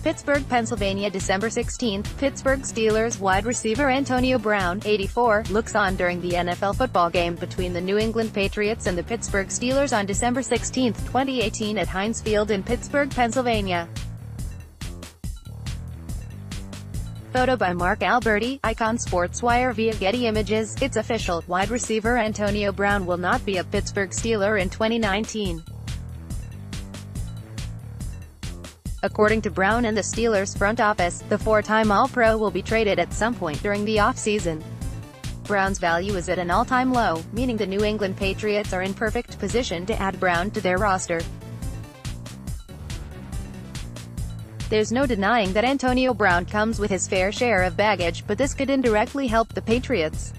Pittsburgh, Pennsylvania, December 16. Pittsburgh Steelers wide receiver Antonio Brown, 84, looks on during the NFL football game between the New England Patriots and the Pittsburgh Steelers on December 16, 2018 at Heinz Field in Pittsburgh, Pennsylvania. Photo by Mark Alberti, icon Sportswire via Getty Images. It's official, wide receiver Antonio Brown will not be a Pittsburgh Steeler in 2019. According to Brown and the Steelers front office, the four-time All-Pro will be traded at some point during the off-season. Brown's value is at an all-time low, meaning the New England Patriots are in perfect position to add Brown to their roster. There's no denying that Antonio Brown comes with his fair share of baggage, but this could indirectly help the Patriots.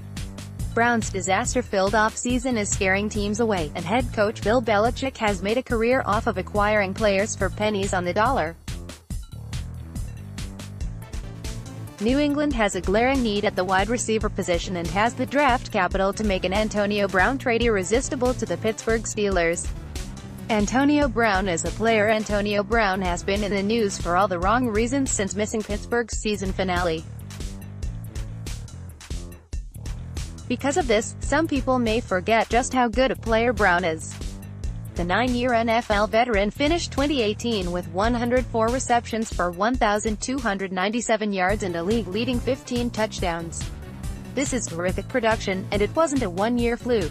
Brown's disaster-filled off-season is scaring teams away, and head coach Bill Belichick has made a career off of acquiring players for pennies on the dollar. New England has a glaring need at the wide receiver position and has the draft capital to make an Antonio Brown trade irresistible to the Pittsburgh Steelers. Antonio Brown is a player. Antonio Brown has been in the news for all the wrong reasons since missing Pittsburgh's season finale. Because of this, some people may forget just how good a player Brown is. The 9-year NFL veteran finished 2018 with 104 receptions for 1,297 yards and a league-leading 15 touchdowns. This is terrific production, and it wasn't a one-year fluke.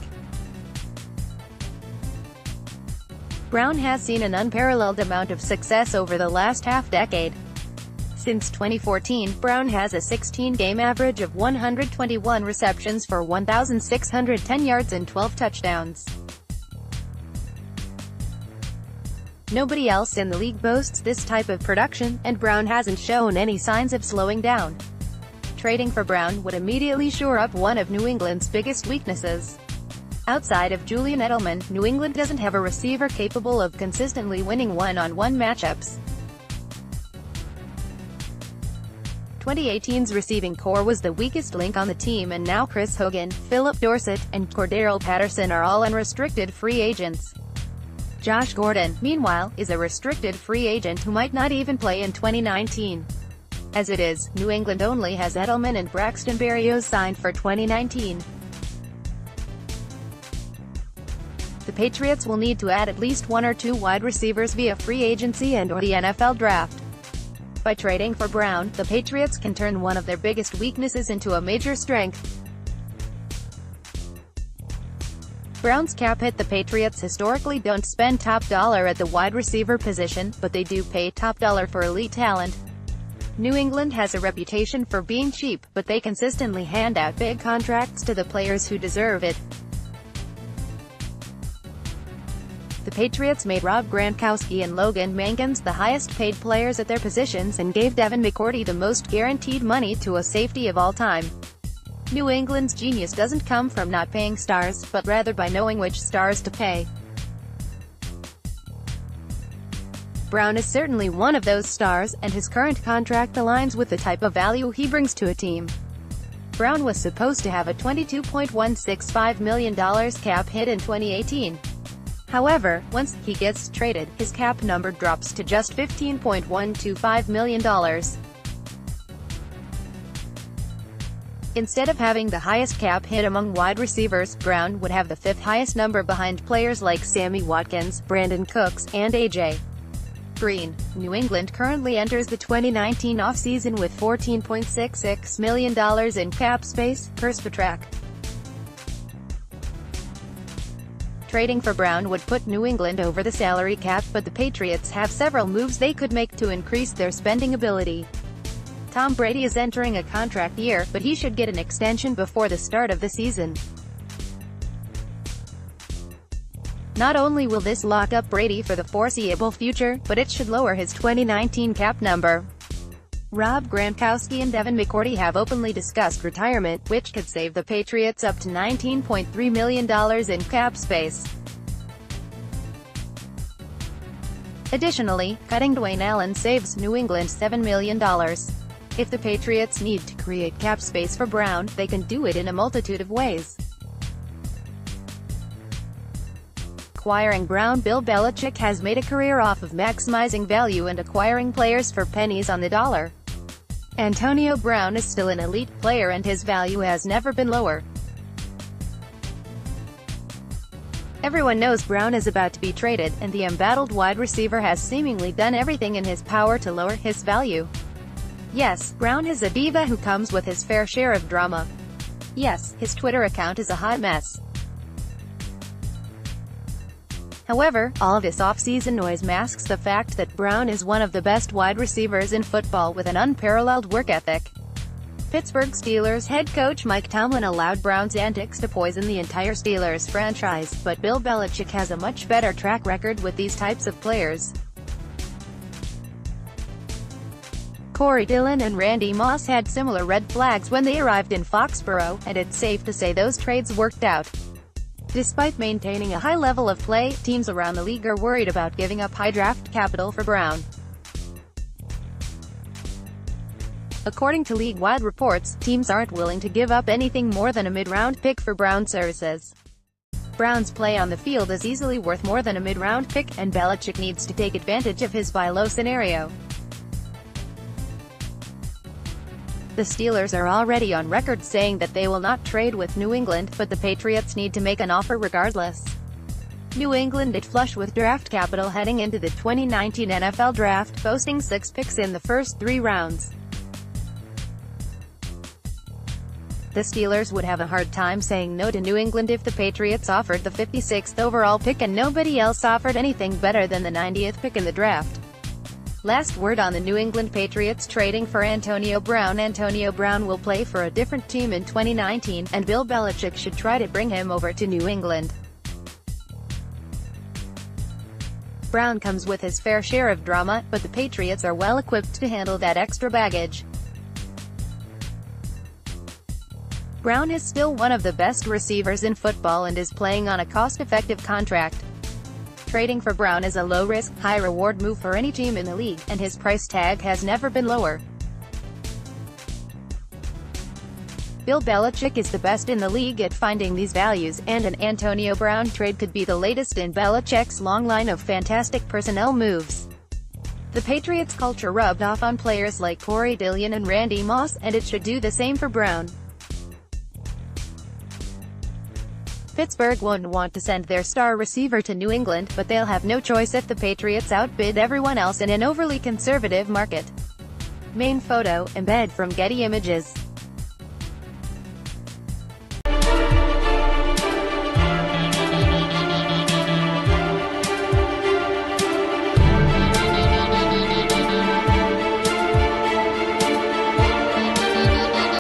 Brown has seen an unparalleled amount of success over the last half-decade. Since 2014, Brown has a 16-game average of 121 receptions for 1,610 yards and 12 touchdowns. Nobody else in the league boasts this type of production, and Brown hasn't shown any signs of slowing down. Trading for Brown would immediately shore up one of New England's biggest weaknesses. Outside of Julian Edelman, New England doesn't have a receiver capable of consistently winning one-on-one matchups. 2018's receiving core was the weakest link on the team, and now Chris Hogan, Philip Dorsett, and Cordarrelle Patterson are all unrestricted free agents. Josh Gordon, meanwhile, is a restricted free agent who might not even play in 2019. As it is, New England only has Edelman and Braxton Berrios signed for 2019. The Patriots will need to add at least one or two wide receivers via free agency and/or the NFL draft. By trading for Brown, the Patriots can turn one of their biggest weaknesses into a major strength. Brown's cap hit. The Patriots historically don't spend top dollar at the wide receiver position, but they do pay top dollar for elite talent. New England has a reputation for being cheap, but they consistently hand out big contracts to the players who deserve it. The Patriots made Rob Gronkowski and Logan Mankins the highest-paid players at their positions and gave Devin McCourty the most guaranteed money to a safety of all time. New England's genius doesn't come from not paying stars, but rather by knowing which stars to pay. Brown is certainly one of those stars, and his current contract aligns with the type of value he brings to a team. Brown was supposed to have a $22.165 million cap hit in 2018. However, once he gets traded, his cap number drops to just $15.125 million. Instead of having the highest cap hit among wide receivers, Brown would have the fifth highest number behind players like Sammy Watkins, Brandon Cooks, and A.J. Green. New England currently enters the 2019 offseason with $14.66 million in cap space, per Spotrac. Trading for Brown would put New England over the salary cap, but the Patriots have several moves they could make to increase their spending ability. Tom Brady is entering a contract year, but he should get an extension before the start of the season. Not only will this lock up Brady for the foreseeable future, but it should lower his 2019 cap number. Rob Gronkowski and Devin McCourty have openly discussed retirement, which could save the Patriots up to $19.3 million in cap space. Additionally, cutting Dwayne Allen saves New England $7 million. If the Patriots need to create cap space for Brown, they can do it in a multitude of ways. acquiring Brown. Bill Belichick has made a career off of maximizing value and acquiring players for pennies on the dollar. Antonio Brown is still an elite player and his value has never been lower. Everyone knows Brown is about to be traded, and the embattled wide receiver has seemingly done everything in his power to lower his value. Yes, Brown is a diva who comes with his fair share of drama. Yes, his Twitter account is a hot mess. However, all of this off-season noise masks the fact that Brown is one of the best wide receivers in football with an unparalleled work ethic. Pittsburgh Steelers head coach Mike Tomlin allowed Brown's antics to poison the entire Steelers franchise, but Bill Belichick has a much better track record with these types of players. Corey Dillon and Randy Moss had similar red flags when they arrived in Foxborough, and it's safe to say those trades worked out. Despite maintaining a high level of play, teams around the league are worried about giving up high draft capital for Brown. According to league-wide reports, teams aren't willing to give up anything more than a mid-round pick for Brown's services. Brown's play on the field is easily worth more than a mid-round pick, and Belichick needs to take advantage of his buy low scenario. The Steelers are already on record saying that they will not trade with New England, but the Patriots need to make an offer regardless. New England is flush with draft capital heading into the 2019 NFL Draft, boasting 6 picks in the first 3 rounds. The Steelers would have a hard time saying no to New England if the Patriots offered the 56th overall pick and nobody else offered anything better than the 90th pick in the draft. Last word on the New England Patriots trading for Antonio Brown. Antonio Brown will play for a different team in 2019, and Bill Belichick should try to bring him over to New England. Brown comes with his fair share of drama, but the Patriots are well equipped to handle that extra baggage. Brown is still one of the best receivers in football and is playing on a cost-effective contract. Trading for Brown is a low-risk, high-reward move for any team in the league, and his price tag has never been lower. Bill Belichick is the best in the league at finding these values, and an Antonio Brown trade could be the latest in Belichick's long line of fantastic personnel moves. The Patriots' culture rubbed off on players like Corey Dillon and Randy Moss, and it should do the same for Brown. Pittsburgh won't want to send their star receiver to New England, but they'll have no choice if the Patriots outbid everyone else in an overly conservative market. Main photo, embed from Getty Images.